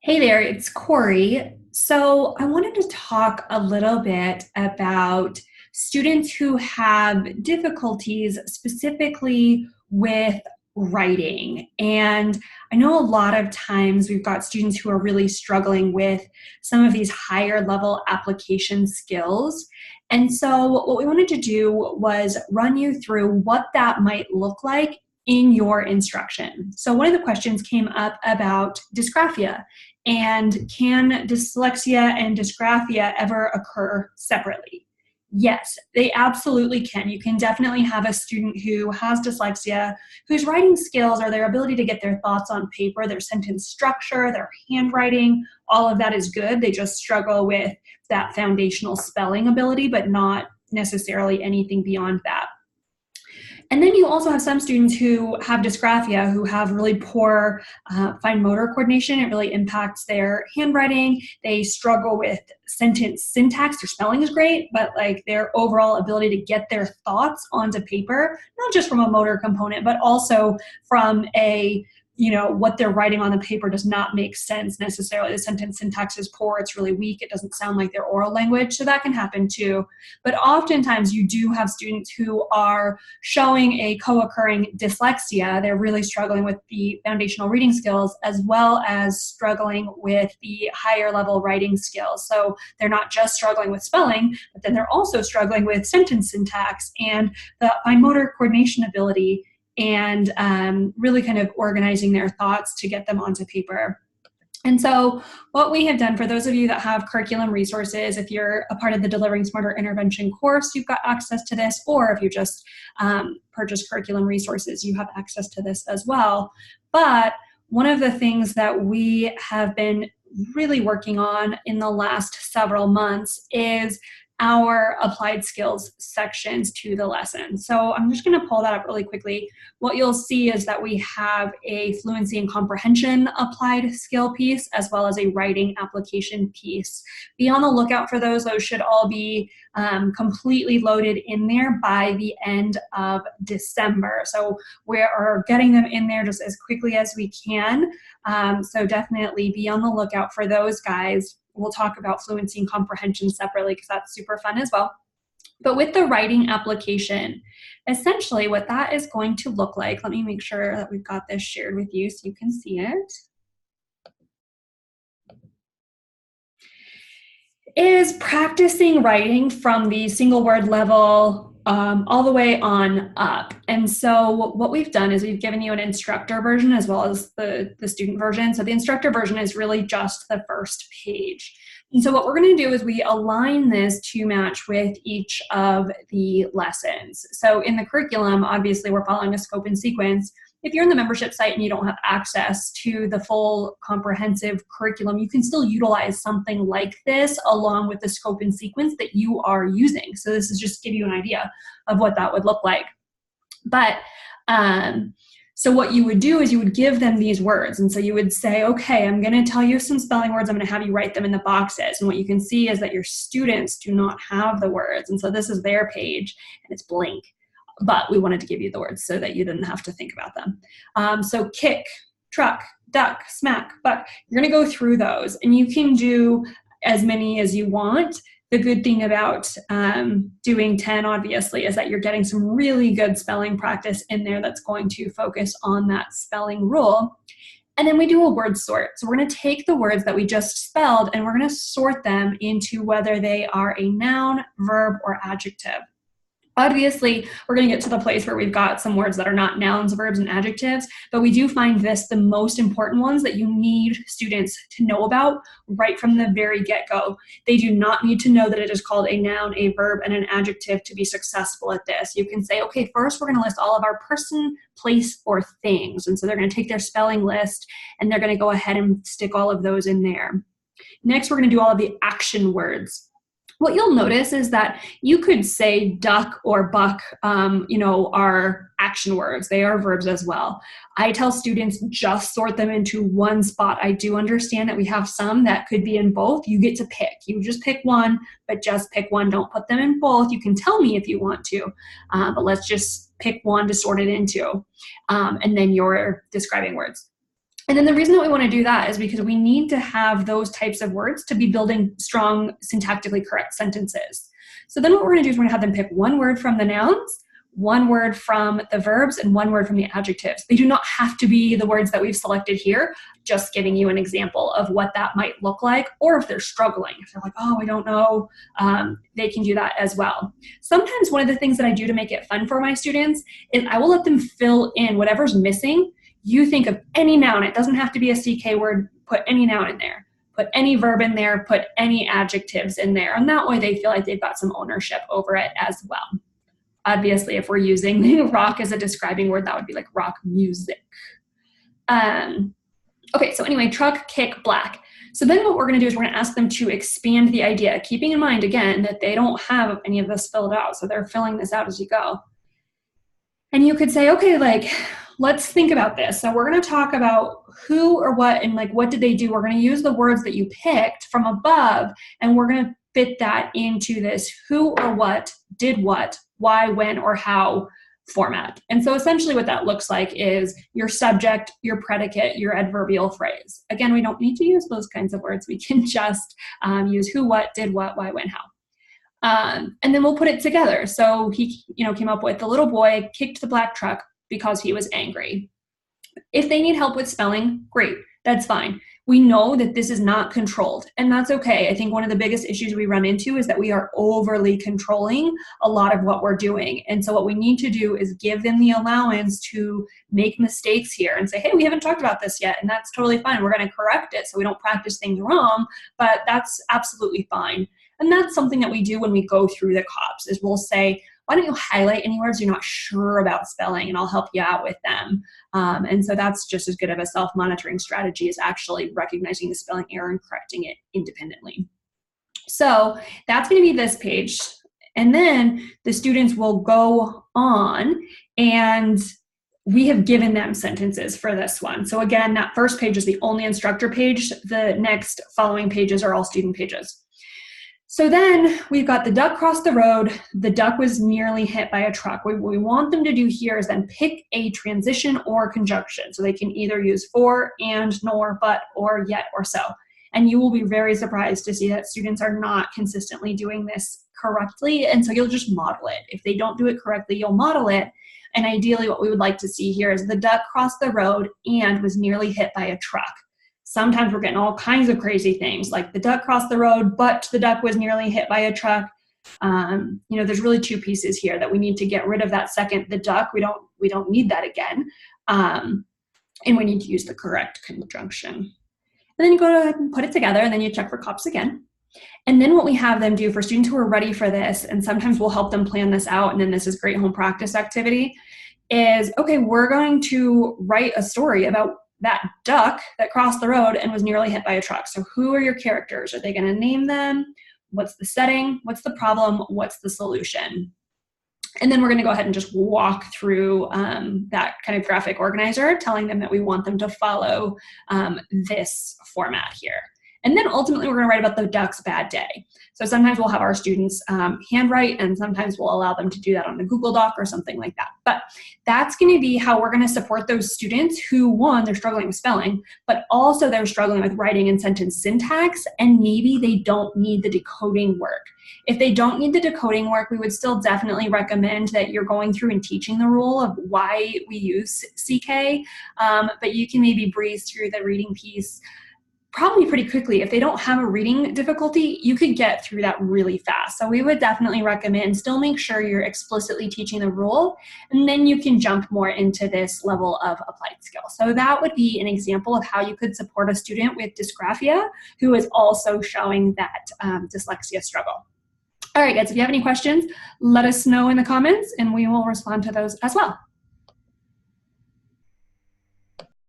Hey there, it's Corey. So I wanted to talk a little bit about students who have difficulties specifically with writing. And I know a lot of times we've got students who are really struggling with some of these higher level application skills. And so what we wanted to do was run you through what that might look like in your instruction. So one of the questions came up about dysgraphia. And can dyslexia and dysgraphia ever occur separately? Yes, they absolutely can. You can definitely have a student who has dyslexia, whose writing skills or their ability to get their thoughts on paper, their sentence structure, their handwriting, all of that is good. They just struggle with that foundational spelling ability, but not necessarily anything beyond that. And then you also have some students who have dysgraphia, who have really poor fine motor coordination. It really impacts their handwriting. They struggle with sentence syntax. Their spelling is great, but like their overall ability to get their thoughts onto paper, not just from a motor component, but also from what they're writing on the paper does not make sense necessarily. The sentence syntax is poor, it's really weak, it doesn't sound like their oral language, so that can happen too. But oftentimes you do have students who are showing a co-occurring dyslexia. They're really struggling with the foundational reading skills as well as struggling with the higher level writing skills. So they're not just struggling with spelling, but then they're also struggling with sentence syntax and the fine motor coordination ability and really kind of organizing their thoughts to get them onto paper. And so what we have done, for those of you that have curriculum resources, if you're a part of the Delivering Smarter Intervention course, you've got access to this, or if you just purchase curriculum resources, you have access to this as well. But one of the things that we have been really working on in the last several months is our applied skills sections to the lesson. So I'm just going to pull that up really quickly. What you'll see is that we have a fluency and comprehension applied skill piece, as well as a writing application piece. Be on the lookout for those. Those should all be completely loaded in there by the end of December. So we are getting them in there just as quickly as we can. So definitely be on the lookout for those guys. We'll talk about fluency and comprehension separately because that's super fun as well. But with the writing application, essentially what that is going to look like, let me make sure that we've got this shared with you so you can see it, is practicing writing from the single word level all the way on up. And so what we've done is we've given you an instructor version as well as the student version. So the instructor version is really just the first page. And so what we're going to do is we align this to match with each of the lessons. So in the curriculum, obviously we're following a scope and sequence. If you're in the membership site and you don't have access to the full comprehensive curriculum, you can still utilize something like this along with the scope and sequence that you are using. So this is just to give you an idea of what that would look like. But so what you would do is you would give them these words. And so you would say, okay, I'm going to tell you some spelling words. I'm going to have you write them in the boxes. And what you can see is that your students do not have the words. And so this is their page and it's blank. But we wanted to give you the words so that you didn't have to think about them. So kick, truck, duck, smack, buck. You're going to go through those. And you can do as many as you want. The good thing about doing 10, obviously, is that you're getting some really good spelling practice in there that's going to focus on that spelling rule. And then we do a word sort. So we're going to take the words that we just spelled and we're going to sort them into whether they are a noun, verb, or adjective. Obviously, we're going to get to the place where we've got some words that are not nouns, verbs, and adjectives, but we do find this the most important ones that you need students to know about right from the very get-go. They do not need to know that it is called a noun, a verb, and an adjective to be successful at this. You can say, okay, first we're going to list all of our person, place, or things. And so they're going to take their spelling list and they're going to go ahead and stick all of those in there. Next, we're going to do all of the action words. What you'll notice is that you could say duck or buck, are action words. They are verbs as well. I tell students just sort them into one spot. I do understand that we have some that could be in both. You get to pick. You just pick one, but just pick one. Don't put them in both. You can tell me if you want to, but let's just pick one to sort it into, and then your describing words. And then the reason that we want to do that is because we need to have those types of words to be building strong, syntactically correct sentences. So then what we're going to do is we're going to have them pick one word from the nouns, one word from the verbs, and one word from the adjectives. They do not have to be the words that we've selected here, just giving you an example of what that might look like, or if they're struggling, if they're like, oh, I don't know, they can do that as well. Sometimes one of the things that I do to make it fun for my students is I will let them fill in whatever's missing. You think of any noun. It doesn't have to be a CK word. Put any noun in there. Put any verb in there. Put any adjectives in there. And that way they feel like they've got some ownership over it as well. Obviously, if we're using rock as a describing word, that would be like rock music. Okay, so anyway, truck, kick, black. So then what we're going to do is we're going to ask them to expand the idea, keeping in mind, again, that they don't have any of this filled out. So they're filling this out as you go. And you could say, okay, like, let's think about this. So we're going to talk about who or what and like what did they do. We're going to use the words that you picked from above, and we're going to fit that into this who or what, did what, why, when, or how format. And so essentially what that looks like is your subject, your predicate, your adverbial phrase. Again, we don't need to use those kinds of words. We can just use who, what, did what, why, when, how. And then we'll put it together. So he, came up with the little boy kicked the black truck because he was angry. If they need help with spelling, great, that's fine. We know that this is not controlled, and that's okay. I think one of the biggest issues we run into is that we are overly controlling a lot of what we're doing. And so what we need to do is give them the allowance to make mistakes here and say, hey, we haven't talked about this yet, and that's totally fine. We're going to correct it so we don't practice things wrong, but that's absolutely fine. And that's something that we do when we go through the COPs is we'll say, why don't you highlight any words you're not sure about spelling, and I'll help you out with them. And so that's just as good of a self-monitoring strategy as actually recognizing the spelling error and correcting it independently. So that's going to be this page. And then the students will go on, and we have given them sentences for this one. So again, that first page is the only instructor page. The next following pages are all student pages. So then we've got the duck crossed the road. The duck was nearly hit by a truck. What we want them to do here is then pick a transition or conjunction. So they can either use for, and, nor, but, or, yet, or so. And you will be very surprised to see that students are not consistently doing this correctly. And so you'll just model it. If they don't do it correctly, you'll model it. And ideally what we would like to see here is the duck crossed the road and was nearly hit by a truck. Sometimes we're getting all kinds of crazy things like the duck crossed the road, but the duck was nearly hit by a truck. There's really two pieces here that we need to get rid of. That second, the duck, we don't need that again. And we need to use the correct conjunction. And then you go ahead and put it together, and then you check for COPs again. And then what we have them do for students who are ready for this, and sometimes we'll help them plan this out, and then this is great home practice activity, is, okay, we're going to write a story about that duck that crossed the road and was nearly hit by a truck. So who are your characters? Are they going to name them? What's the setting? What's the problem? What's the solution? And then we're going to go ahead and just walk through that kind of graphic organizer, telling them that we want them to follow this format here. And then ultimately, we're going to write about the duck's bad day. So sometimes we'll have our students handwrite, and sometimes we'll allow them to do that on a Google Doc or something like that. But that's going to be how we're going to support those students who, one, they're struggling with spelling, but also they're struggling with writing and sentence syntax, and maybe they don't need the decoding work. If they don't need the decoding work, we would still definitely recommend that you're going through and teaching the rule of why we use CK, but you can maybe breeze through the reading piece probably pretty quickly. If they don't have a reading difficulty, you could get through that really fast. So we would definitely recommend still make sure you're explicitly teaching the rule, and then you can jump more into this level of applied skill. So that would be an example of how you could support a student with dysgraphia who is also showing that dyslexia struggle. All right, guys, if you have any questions, let us know in the comments, and we will respond to those as well.